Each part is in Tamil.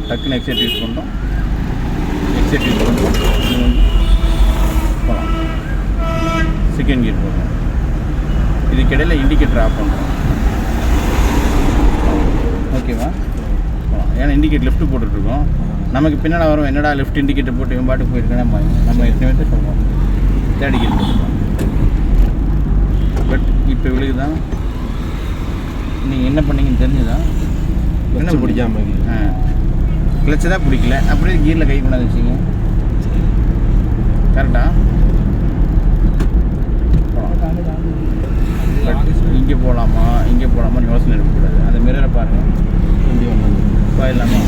டக்குன்னு எக்ஸைட் யூஸ் பண்ணுறோம், எக்ஸைட் யூஸ் பண்ணுறோம், போகலாம். செகண்ட் கியர் போடுறோம். இதுக்கிடையில் இண்டிகேட்டர் ஆஃப் பண்ணுறோம். ஓகேவா? போகலாம். ஏன்னா இண்டிகேட் லெஃப்ட்டு போட்டுட்ருக்கோம். நமக்கு பின்னால் வரும், என்னடா லெஃப்ட் இண்டிகேட்டர் போட்டு இவன் பாட்டு போயிருக்கேன். நம்ம எத்தனை சொல்லுவோம், தேர்ட் கியர் போட்டுருக்கோம். பட் இப்போ இவளுக்கு தான் நீங்கள் என்ன பண்ணீங்கன்னு தெரிஞ்சுதான் என்ன பிடிக்காம கிளச்சு தான் பிடிக்கல, அப்படியே கீரில் கை கொண்டாந்து வச்சிங்க. கரெக்டாக இங்கே போகலாமா இங்கே போகலாமான்னு யோசனை இருக்கக்கூடாது. அந்த மிரரை பாருங்கள், போயிடலாமா?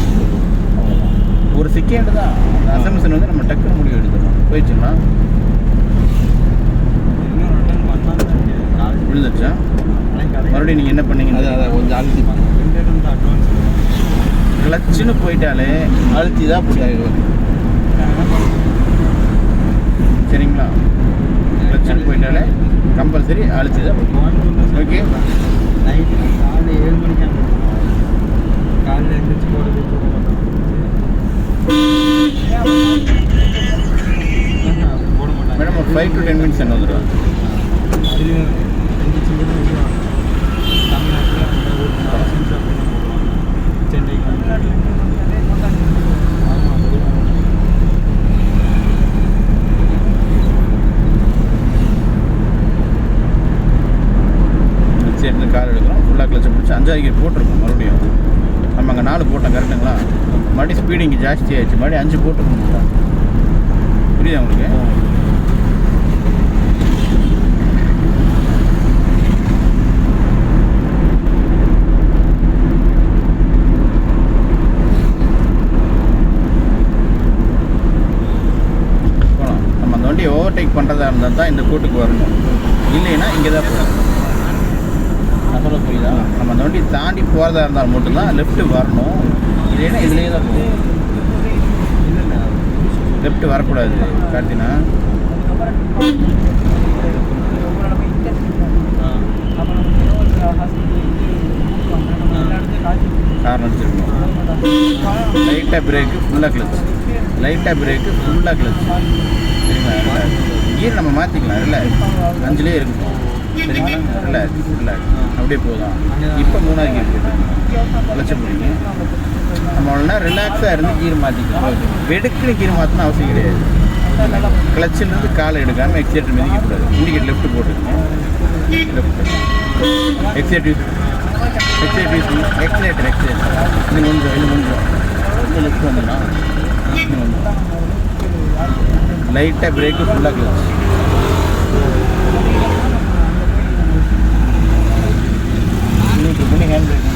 ஒரு செகண்ட் தான் அந்த அசம்ஷன் வந்து நம்ம டக்குன்னு முடிவு எடுத்துடணும். போயிடுச்சுங்களா? விழுந்துச்சா? மறுபடியும் நீங்கள் என்ன பண்ணீங்க, கொஞ்சம் அழுத்தி கிளச்சுன்னு போயிட்டாலே அழுத்தி தான் பிடிக்கும். சரிங்களா? கிளச்சுன்னு போயிட்டாலே கம்பல்சரி அழுத்தி தான் பிடிக்கும். ஓகே. நைட்டு காலையில் 7 மணிக்கு காலையில் எழுந்திரிச்சு போகிறது மேடம் ஒரு 5 to 10 minutes என்ன வந்துடுவாங்க. சேர்ந்து கார் எடுக்கிறோம், ஃபுல்லாக கிளச்சை பிடிச்சி 5வது கியர் போட்டிருக்கோம். மறுபடியும் நம்ம அங்கே 4 போட்டோம், கரெக்டுங்களா? மறுபடியும் ஸ்பீடு இங்கே ஜாஸ்தி ஆகிடுச்சு, மறுபடியும் 5 போட்டுருக்கோம். புரியுதா உங்களுக்கு? போகலாம். நம்ம அந்த வண்டியை ஓவர்டேக் பண்ணுறதா இருந்தால் தான் இந்த கோட்டுக்கு வரணும், இல்லைன்னா இங்கே தான் போகணும். நான் சொல்ல புரியுதா? நம்ம அந்த வண்டி தாண்டி போகிறதா இருந்தால் மட்டும்தான் லெஃப்ட்டு வரணும், இல்லைன்னா இதுலேயே தான் போகணும். லெஃப்ட் வரக்கூடாது. கார்த்தினா கார் நடிச்சிருக்கணும். லைட்டாக பிரேக்கு, ஃபுல்லாக கிளச், லைட்டாக பிரேக்கு, ஃபுல்லாக கிளச். சரிங்களா? கியர் நம்ம மாற்றிக்கலாம். இல்லை 5லேயே இருக்கும். சரிங்களா? இல்லை அப்படியே போதும். இப்போ 3வது கியர் போட்டு கிளச்சை பிடிங்க. நம்ம ஒன்றா ரிலாக்ஸாக இருந்து கீர் மாற்றிக்கலாம். வெடுக்குன்னு கீர் மாற்றணும் அவசியம் கிடையாது. கிளச்சிலேருந்து காலை எடுக்காமல் எக்ஸைட்டர் மிதிக்கக்கூடாது. இண்டிகேட் லெஃப்ட் போட்டுருங்க. லெஃப்ட் எக்ஸைட்டர் இன்னும் கொஞ்சம் இந்த லெஃப்ட் வந்துடா. லைட்டாக பிரேக்கு, ஃபுல்லாக கிளச். Hand brake.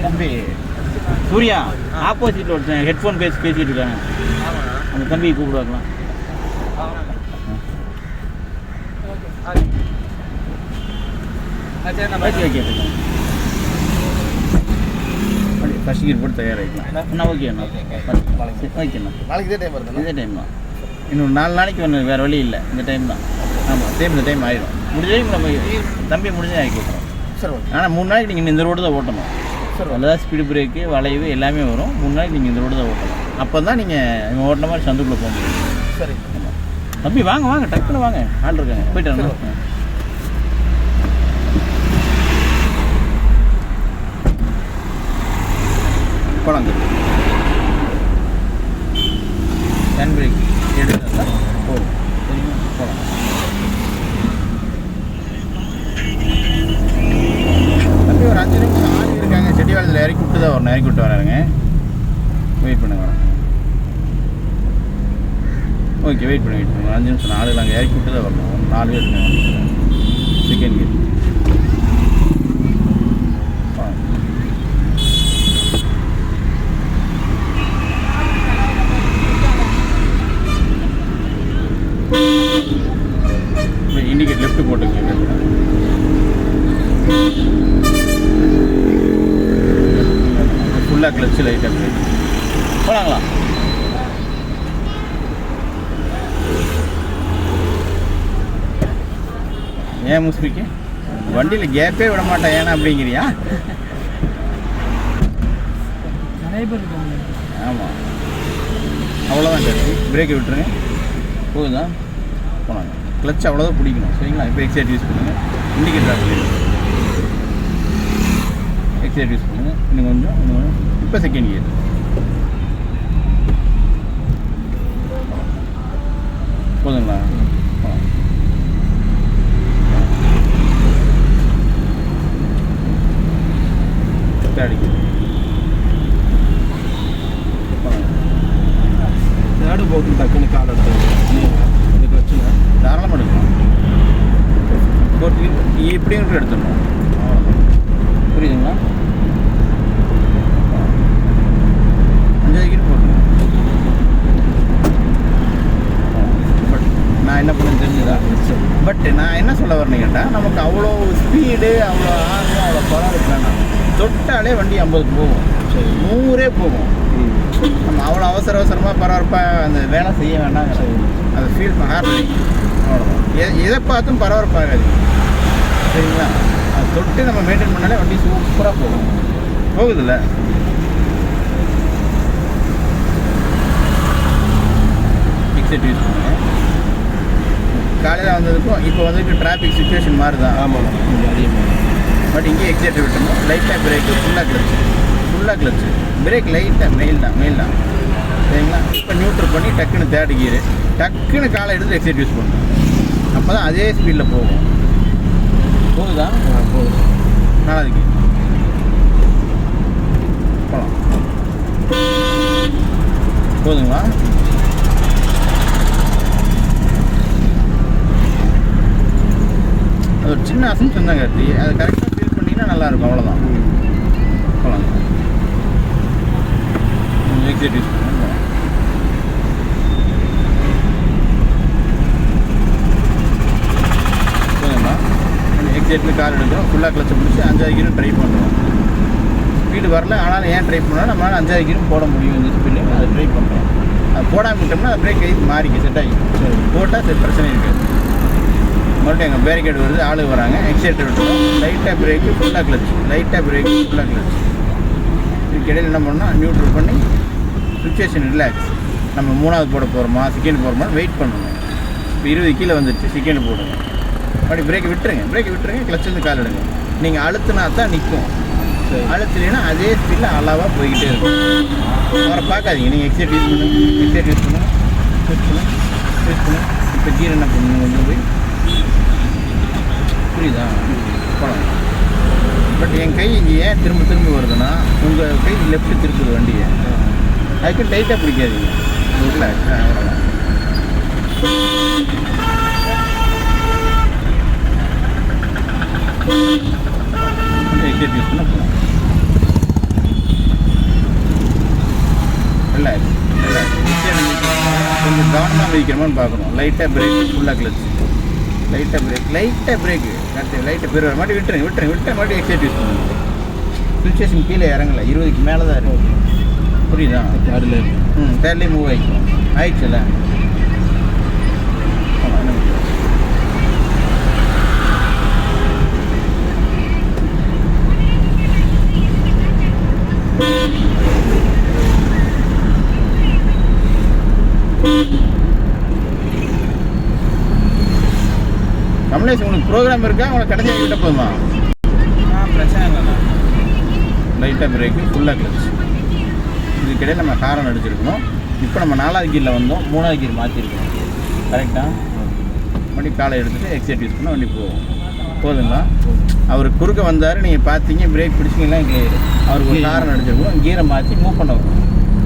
தம்பி சூர்யா ஆப்போசிட்டில் ஒருத்தன் ஹெட்ஃபோன் பேசிகிட்டு இருக்காங்க, அந்த தம்பி கூப்பிடுவாங்களா? ஃபர்ஸ்ட் கியர் போட்டு தயாராகிக்கலாம். அண்ணா ஓகே அண்ணா, ஓகேண்ணா. நாளைக்கு இதே டைம் வருது. இதே டைம் தான். இன்னும் 4 நாளைக்கு ஒன்று வேறு வழி இல்லை. இந்த டைம் தான். ஆமாம், இந்த டைம் ஆகிடும். முடிஞ்சதையும் நம்ம தம்பி முடிஞ்சே ஆகி கொடுக்குறோம். சரி. ஆனால் 3 நாளைக்கு நீங்கள் இந்த ரோடு தான் ஓட்டணும். சரி. அதில் ஸ்பீடு பிரேக்கு, வளைவு எல்லாமே வரும். 3 நாளைக்கு நீங்கள் இந்த ரோடு தான் ஓட்டணும். அப்போ தான் நீங்கள் ஓட்டின மாதிரி சந்துக்குள்ளே போக முடியும். சரி. தம்பி வாங்க டக்குன்னு வாங்க, ஆள் இருக்காங்க, போயிட்டு வரணும். போகலாங்க. ஹேண்ட் பிரேக் எடுத்தா போதும். சரிங்களா? போகலாம். தம்பி ஒரு 5 நிமிஷம் ஆள் இருக்காங்க, செடிவாளத்தில் இறக்கி விட்டு தான் வரணும். இறக்கி விட்டு வராருங்க. வெயிட் பண்ணுங்க. ஓகே, வெயிட் பண்ணி 5 நிமிஷம். ஆளுகள் அங்கே இறக்கி விட்டு தான் வரணும். 4 பேர் இருக்காங்க. Second gear. இண்டிகேட் லெஃப்ட் போட்டுக்கோங்க. ஃபுல்லாக கிளச்சு லைட்டாக பிரேக். போகலாங்களா? ஏன் முஸ்பிக்கு வண்டியில் கேப்பே விட மாட்டேன், ஏன்னா அப்படிங்கிறியா? நிறைய பேர் இருக்காங்க. ஆமாம், அவ்வளோதான் கட்டி பிரேக்கை விட்டுருங்க. போகுதா? போனாங்க. கிளச் அவ்வளோதான் பிடிக்கணும், சரிங்களா? இப்போ எக்ஸைட் யூஸ் பண்ணுங்கள். இண்டிகேட்டர் ஆஃப் பண்ணிடுங்க. எக்ஸைட் யூஸ் பண்ணுங்கள். இன்னும் கொஞ்சம். இப்போ செகண்ட் கியர். போதுங்களா? அடிக்குது. தேர்டு போட்டு டக்குன்னு கால் எடுத்து வச்சுங்க. தாராளமாக எடுக்கலாம். இப்படியும் எடுத்துடணும். புரியுதுங்களா? 5 கிலோ போட்டுருங்க. பட் நான் என்ன பண்ண தெரிஞ்சுதா? பட் நான் என்ன சொல்ல வரேன்னு கேட்டால், நமக்கு அவ்வளோ ஸ்பீடு, அவ்வளோ ஆர்வம், அவ்வளோ பலம் இருக்கலன்னா தொட்டாலே வண்டி 50 போகும், சரி 100 போகும். நம்ம அவ்வளோ அவசரமாக பரபரப்பாக அந்த வேலை செய்ய வேண்டாம். அதை ஃபீல் ஹார்ட் அவ்வளோதான். எதை பார்த்தும் பரபரப்பாகாது, சரிங்களா? அதை தொட்டு நம்ம மெயின்டைன் பண்ணாலே வண்டி சூப்பராக போகும். போகுதில்ல? எக்ஸைட் யூஸ் பண்ணுங்க. காலையில் வந்ததுக்கும் இப்போ வந்துட்டு டிராஃபிக் சுச்சுவேஷன் மாதிரி தான். ஆமாம், அதிகமாக. பட் இங்கே எக்ஸைட் விட்டணும். லைட்டாக பிரேக்கு, ஃபுல்லாக கிளச்சு. பிரேக் லைட்டாக மெயில் தான், சரிங்களா? இப்போ நியூட்ரல் பண்ணி டக்குன்னு தேர்ட் கியரு, டக்குன்னு காலை எடுத்து எக்ஸைட் யூஸ் பண்ணணும். அப்போ தான் அதே ஸ்பீடில் போகும். போகுதா? போகுது. 4வது கியர் போகலாம். போதுங்களா? அது ஒரு சின்ன அசம்ஷன் தான் கருதி, அது கரெக்டாக ஃபீல் பண்ணிங்கன்னா நல்லாயிருக்கும். அவ்வளோதான். போகலாம். எக்ஸைட் யூஸ் பண்ணலாம். போதுங்களா? எக்ஸைட்டில் கார் எடுக்கிறோம். ஃபுல்லாக கிளச்சை பிடிச்சி 5வது கியரும் ட்ரை பண்ணுறோம். ஸ்பீடு வரல, ஆனாலும் ஏன் ட்ரை பண்ணோன்னா நம்மளால் 5வது கியரும் போட முடியும். இந்த ஸ்பீடில் அதை ட்ரை பண்ணுறோம். அது போடாமல் விட்டோம்னா அது பிரேக் கை மாறிக்க செட் ஆகி, சரி போட்டால் சரி பிரச்சனை இருக்காது. மறுபடியும் எங்கள் பேரிகேட் வருது, ஆளுங்க வராங்க. எக்ஸைட்டர் விட்டுருவோம். லைட்டாக பிரேக்கு, ஃபுல்லாக கிளச். இதுக்கிடையில் என்ன பண்ணால் நியூட்ரல் பண்ணி சுச்சுவேஷன் ரிலாக்ஸ். நம்ம 3வது போட போகிறோமா, செகண்ட் போகிறோமா வெயிட் பண்ணணும். இப்போ 20 கீழே வந்துடுச்சு, செகண்ட் போடுங்க. அப்படி பிரேக்கை விட்டுருங்க. கிளச்சிலேருந்து கால் எடுங்க. நீங்கள் அழுத்தினா தான் நிற்கும். அழுத்துலீங்கன்னா அதே ஸ்பீடில் அளவாக போய்கிட்டே இருக்கும். அவரை பார்க்காதீங்க. நீங்கள் எக்ஸைட் யூஸ் பண்ணுங்கள். இப்போ கீர் என்ன பண்ணுங்க, கொஞ்சம் போய் புரியுதா? போகலாம். பட் என் கை இங்கே ஏன் திரும்ப வருதுன்னா, உங்கள் கை லெஃப்ட் திருப்புது வண்டியை. அதுக்கு டைட்டாக பிடிக்காதீங்க. இல்லை அவ்வளோதான். எக்ஸைட் யூஸ் பண்ண போகலாம். இல்லை கொஞ்சம் கவனமாக மிதிக்கிறோமான்னு பார்க்கணும். லைட்டாக பிரேக், ஃபுல்லாக கிளச். லைட்டாக பிரேக்கு கரெக்டு. லைட்டாக பேர் வர மாதிரி விட்டுருங்க. மாதிரி எக்ஸைட் யூஸ் பண்ணுங்க. சுச்சுவேஷன் கீழே இறங்கலை, 20க்கு மேலே தான் இருக்கும். புரியுதா? தேர்ட்லேயே மூவ் ஆயிடுச்சுல்ல. கமலேஷ், உங்களுக்கு ப்ரோக்ராம் இருக்கா? உங்களுக்கு கடைசியாக கிட்ட போதுமா? பிரச்சனை இல்லைண்ணா. லைட்டாக பிரேக்கு, ஃபுல்லாக கிளச். இதுக்கிடையே நம்ம ஹாரன் அடிச்சிருக்கணும். இப்போ நம்ம 4வது கீரில் வந்தோம், 3வது கீர் மாற்றிருக்கோம். கரெக்டாக வண்டி காலை எடுத்துகிட்டு எக்ஸைட் யூஸ் பண்ண வண்டி போகும். போதுங்களா? அவர் குறுக்க வந்தார், நீங்கள் பார்த்தீங்க, பிரேக் பிடிச்சிங்கன்னா கிளியர். அவருக்கு ஒரு ஹாரன் அடிச்சிருக்கோம், கீரை மாற்றி மூவ் பண்ண வரும்.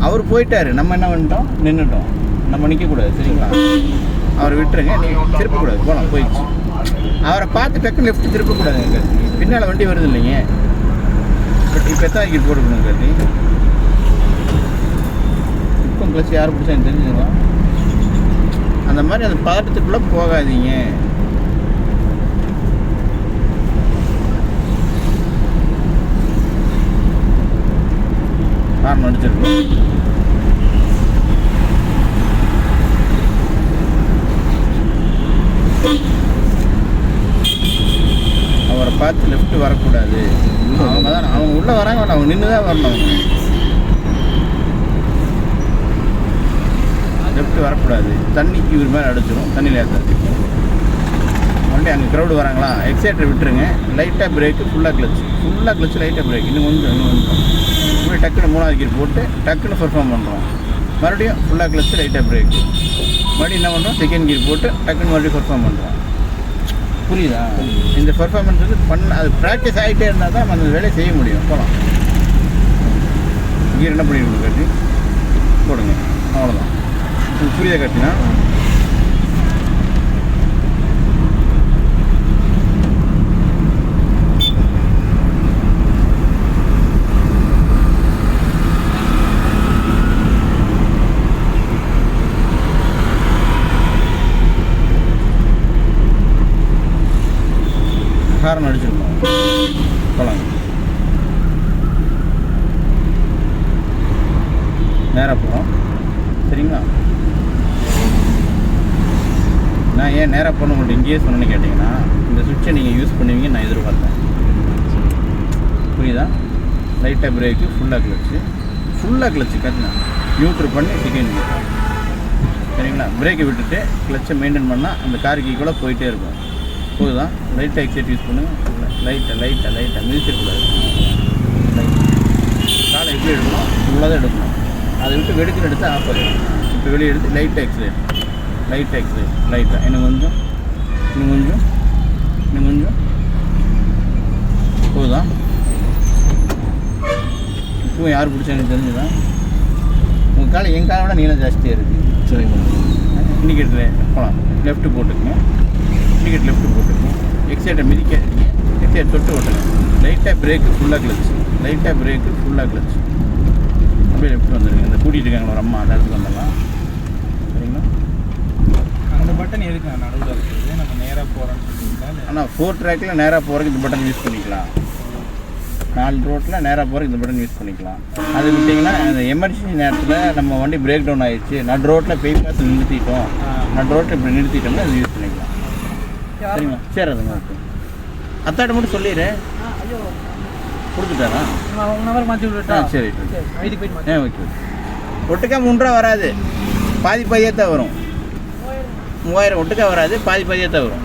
அவர் போயிட்டார், நம்ம என்ன பண்ணிட்டோம்? நின்றுட்டோம். நம்ம நிற்கக்கூடாது, சரிங்களா? அவரை விட்டுருங்க, நீங்கள் திருப்பக்கூடாது. போகலாம், போயிடுச்சு. அவரை பார்த்து டக்குன்னு லெஃப்ட் திருப்பக்கூடாதுங்க. பின்னால் வண்டி வருது இல்லைங்க. பட் இப்போ எத்தனை கீர் போட்டுக்கணும் கருதி? இப்போ கிளச் யார் பிடிச்சா எனக்கு தெரிஞ்சுங்களா? அந்த மாதிரி அந்த பதட்டத்துக்குள்ளே போகாதீங்க. ஹார்ன் அடிச்சிருக்கோம். நின்று தான் வரணும். லெஃப்ட் வரக்கூடாது, தண்ணிக்கு இவர் மேலே அடிச்சிடும், தண்ணியில் ஏற்றாது. வண்டி அங்கே க்ரௌடு வராங்களா, எக்ஸைட்டர் விட்டுருங்க, லைட்டாக பிரேக்கு, ஃபுல்லாக கிளச்சு லைட்டாக பிரேக், இன்னும் கொஞ்சம் இப்படி டக்குன்னு 3வது கீர் போட்டு டக்குன்னு பெர்ஃபார்ம் பண்ணுறோம். மறுபடியும் ஃபுல்லாக கிளச்சு லைட்டாக பிரேக்கு, மறுபடியும் என்ன பண்ணுறோம், 2nd கீர் போட்டு டக்குன்னு மறுபடியும் பெர்ஃபார்ம் பண்ணுறோம். புரியுதா? இந்த பெர்ஃபார்மன்ஸ் வந்து அது ப்ராக்டிஸ் ஆகிட்டே இருந்தால் தான் அந்த வேலையை செய்ய முடியும். போகலாம், கீர் என்ன பண்ணிடணும், கட்டி போடுங்க, அவ்வளோதான். புரியுதா கட்டினா? ஹாரன் அடிச்சிருக்கோம், போகலாங்க. நேராக போகிறோம், சரிங்களா? நான் ஏன் நேராக போன உங்கள்கிட்ட இங்கேயே சொன்னேன்னு கேட்டிங்கன்னா, இந்த சுவிட்சை நீங்கள் யூஸ் பண்ணுவீங்கன்னு நான் எதிர்பார்த்தேன். புரியுதா? லைட்டாக பிரேக்கு, ஃபுல்லாக கிளச்சு கட்டினா நியூட்ரு பண்ணி 2nd கீர், சரிங்களா? பிரேக்கை விட்டுட்டு கிளச்சை மெயின்டைன் பண்ணால் அந்த காருக்கு ஈக்குவலாக போயிட்டே இருக்கும். போகுதா? லைட்டாக எக்ஸைட் யூஸ் பண்ணுங்கள், லைட்டாக மிதிச்சிடக்கூடாது. காலை எப்படி எடுக்கணும், இவ்வளோ தான் எடுக்கணும். அதை விட்டு வெடுக்குன்னு எடுத்து ஆஃப் ஆகிடும். இப்போ வெளியே எடுத்து லைட்டாக எக்ஸைட், லைட்டாக இன்னும் கொஞ்சம் போகுதா? இப்போ யார் பிடிச்சாங்கன்னு தெரிஞ்சுதான். உங்கள் காலை என் காலை விட நீளம் ஜாஸ்தியாக இருக்குது. சரிங்க. இண்டிகேட்டர் போகலாம், லெஃப்ட்டு போட்டுக்குங்க, இண்டிகேட்டர் லெஃப்ட்டு போட்டுக்குங்க, எக்ஸைட்டை மிதிக்காதீங்க, எக்ஸைட் தொட்டு ஓட்டுங்க. லைட்டாக பிரேக்கு, ஃபுல்லாக கிளச்சு, அப்படியே லெஃப்ட் வந்துடுங்க. இந்த கூட்டிகிட்டு இருக்காங்க ஒரு அம்மா, அந்த இடத்துக்கு வந்துடலாம், சரிங்களா? அந்த பட்டன் எதுக்கு நடுவில் இருக்குது? நம்ம நேராக போகிறோன்னு சொல்லியிருக்காங்க. ஆனால் 4 ட்ராக்கில் நேராக போகிறதுக்கு இந்த பட்டன் யூஸ் பண்ணிக்கலாம். 4 ரோட்டில் நேராக போகிறதுக்கு இந்த பட்டன் யூஸ் பண்ணிக்கலாம். அது விட்டிங்கன்னா அந்த எமர்ஜென்சி நேரத்தில் நம்ம வண்டி பிரேக் டவுன் ஆகிடுச்சு, நடு ரோட்டில் பைபாஸ் நிறுத்திட்டோம், நடு ரோட்டில் இப்படி நிறுத்திட்டோம்னா அது யூஸ் பண்ணிக்கலாம். சரிங்களா? சரி, அதுங்க ஓகே. அத்தாட்ட மட்டும் சொல்லிடுறேன், கொடுத்துட்டாரா? நம்பர் மாற்றி விட்டுட்டா? சரி, வீட்டுக்கு போயிட்டு ஓகே. ஒட்டுக்கா 3 ரூபா வராது, பாதியாக தான் வரும். 3000 ஒட்டுக்கா வராது, பாதியாக தான் வரும்.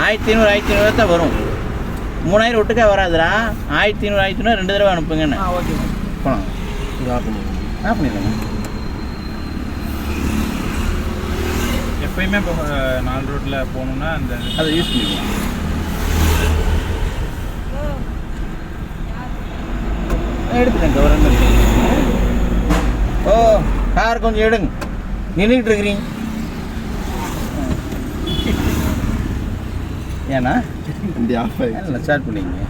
1500 தான் வரும். 3000 ஒட்டுக்கா வராதுடா. 1500 2 தடவை அனுப்புங்கன்னு. ஓகே போகலாம். இது ஆஃப் பண்ணிடலாங்க. எப்பயுமே இப்போ 4 ரோட்டில் போகணுன்னா அந்த அதை யூஸ் பண்ணிக்கலாம். எடுத்துட்டேன் கவர்மெண்ட். ஓ, கார் கொஞ்சம் எடுங்க, நின்றுக்கிட்டு இருக்கிறீங்க. ஏன்னா வண்டி ஆஃப் ஆகிடுச்சு. இல்லை, ஸ்டார்ட் பண்ணிங்க,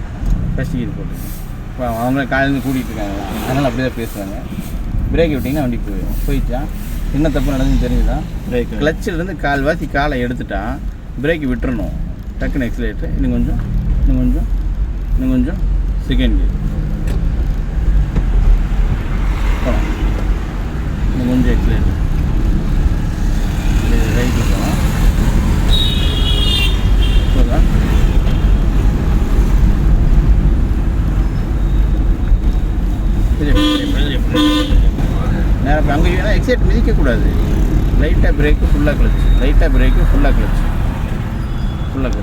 ஃபஸ்ட் கீர் போட்டுங்க. இப்போ அவங்கள காலேருந்து கூட்டிகிட்டு இருக்காங்க, அதனால் அப்படி தான் பேசுவாங்க. பிரேக் விட்டிங்கன்னா வண்டி போயிடுச்சா? என்ன தப்பு நடந்துன்னு தெரிஞ்சுதா? பிரேக் கிளச்சிலேருந்து கால்வாசி காலை எடுத்துட்டா பிரேக் விட்டுறணும், டக்குன்னு எக்ஸிலேட்டர், இன்னும் கொஞ்சம் 2nd கீர் போகலாம். இன்னும் கொஞ்சம் எக்ஸிலேட்டர், ரைட்டு போகலாம். போதா? நேரம் அங்கே வேணால் எக்ஸைட் மிதிக்கக்கூடாது. லைட்டாக பிரேக்கு, ஃபுல்லாக கிளச்சு.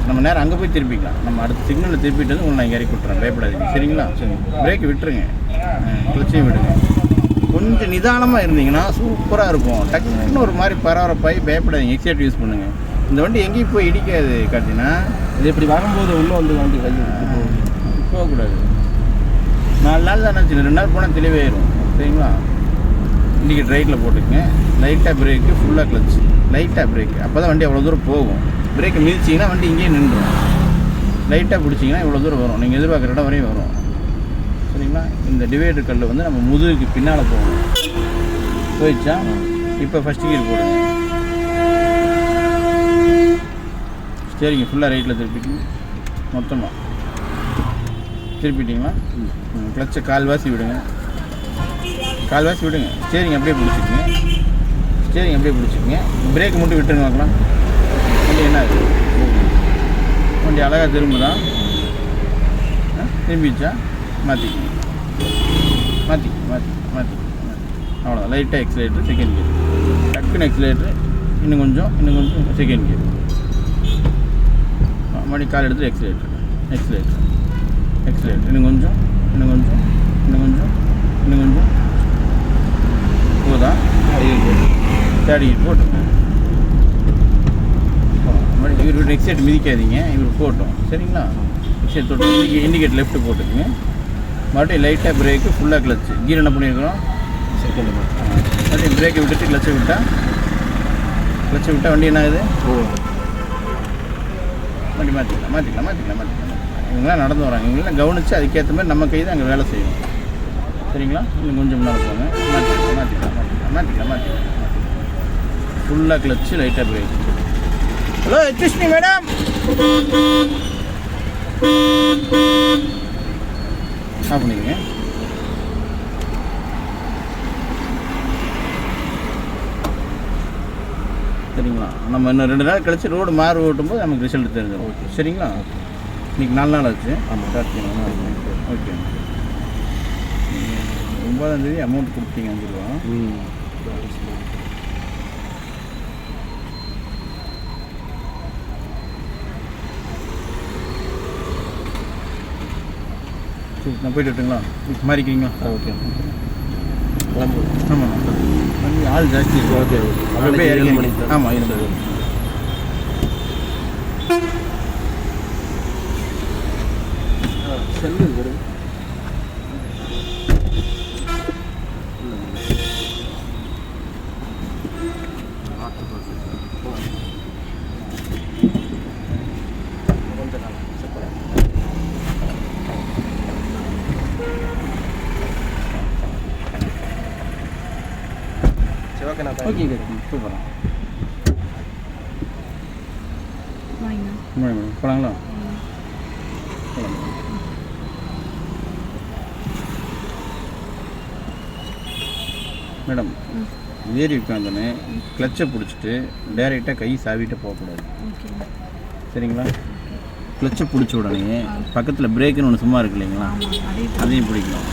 நம்ம நேரம் அங்கே போய் திருப்பிக்கலாம். நம்ம அடுத்த சிக்னலில் திருப்பிட்டு உங்களை நான் இறக்கி விட்டுறேன், பயப்படாதீங்க, சரிங்களா? பிரேக் விட்டுருங்க, கிளச்சையும் விடுங்க. கொஞ்சம் நிதானமாக இருந்தீங்கன்னா சூப்பராக இருக்கும். டக்குன்னு ஒரு மாதிரி பரபரப்பாகி பயப்படாதீங்க, எக்ஸைட் யூஸ் பண்ணுங்கள். இந்த வண்டி எங்கேயும் போய் இடிக்காது. காட்டினா இது இப்படி வரும்போது உள்ளே வந்து வண்டி போகக்கூடாது. 4 நாள் தான் நினச்சி, 2 நாள் போனால் தெளிவாயிடும், சரிங்களா? இண்டிகேட்டர் ரைட்டில் போட்டுக்கங்க, லைட்டாக பிரேக்கு, ஃபுல்லாக கிளச்சு, லைட்டாக பிரேக்கு. அப்போ தான் வண்டி அவ்வளோ தூரம் போகும். பிரேக்கை மிதிச்சிங்கன்னா வண்டி இங்கேயே நின்றுடும். லைட்டாக பிடிச்சிங்கன்னா இவ்வளோ தூரம் வரும், நீங்கள் எதிர்பார்க்குற இடம் வரையும் வரும், சரிங்களா? இந்த டிவைடர் கல் வந்து நம்ம முதுகுக்கு பின்னால் போகணும். போயிடுச்சா? இப்போ ஃபஸ்ட் கீர் போடுங்க. சரிங்க, ஃபுல்லாக ரைட்டில் திருப்பிட்டு மொத்தமாக திருப்பிட்டிங்களா? கிளச்சை கால்வாசி விடுங்க, ஸ்டேரிங் அப்படியே பிடிச்சிக்கங்க. பிரேக் மட்டும் விட்டுருங்க பார்க்கலாம். வண்டி என்ன ஆகுது? வண்டி அழகாக திரும்புதான். திரும்பிச்சா மாற்றிக்கங்க. மாற்றி அவ்வளோதான். லைட்டாக எக்ஸலேட்டர் செகண்ட் கியர், டக்குன்னு எக்ஸலேட்டர், இன்னும் கொஞ்சம் செகண்ட் கியர், மறுபடியும் கால் எடுத்து எக்ஸலேட்டர், இன்னும் கொஞ்சம் போதா, தேர்ட் கியர் போட்டுங்க. மறுபடியும் இவர் எக்ஸைட் மிதிக்காதீங்க, இவர் போட்டோம் சரிங்களா. எக்ஸைட் தொட்டு இண்டிகேட் லெஃப்ட் போட்டுக்குங்க. மறுபடியும் லைட்டாக பிரேக்கு, ஃபுல்லாக கிளச்சு. கீர் என்ன பண்ணியிருக்கிறோம், செகண்ட் மறுபடியும் பிரேக்கை விட்டுட்டு கிளச்சை விட்டால் வண்டி என்ன ஆகுது, வண்டி மாற்றிக்கலாம். இவங்களாம் நடந்து வராங்க, இவங்களாம் கவனித்து அதுக்கேற்ற மாதிரி நம்ம கை தான் அங்கே வேலை செய்யணும் சரிங்களா. இன்னும் கொஞ்சம் முன்னால் போங்க. மாற்றிக்கலாம். ஃபுல்லாக கிளச்சு, லைட்டாக பிரேக். ஹலோ எச்எஸ்மி மேடம், ஆஃப் பண்ணிக்கங்க. சரிங்களா. நம்ம இன்னும் 2 நாள் கழிச்சு ரோடு மாறு ஓட்டும்போது நமக்கு ரிசல்ட் தெரிஞ்சிடும். ஓகே சரிங்களா. இன்றைக்கி 4 நாள் ஆச்சு. ஆமாம் ஸ்டார்ட் பண்ணணும். ஓகே 9ஆம் தேதி அமௌண்ட் கொடுத்தீங்க 5 ரூபா. சரி நான் போய்ட்டு விட்டுங்களா, மாறிக்கிறீங்களா? ஓகே ஆமாம் ஆள் ஜாஸ்தி இருக்கும். ஓகே அப்படியே இறங்கி ஆமாம் இருந்தது. செல்லு வரும். ஓகே சூப்பரா மேடம் போகலாங்களா? மேடம் ஏறி உட்காந்தோன்னே கிளச்சை பிடிச்சிட்டு டைரெக்டாக கை சாவிட்டு போகக்கூடாது சரிங்களா. கிளச்சை பிடிச்ச உடனே பக்கத்தில் பிரேக்குன்னு ஒன்று சும்மா இருக்கு இல்லைங்களா, அதையும் பிடிக்கணும்.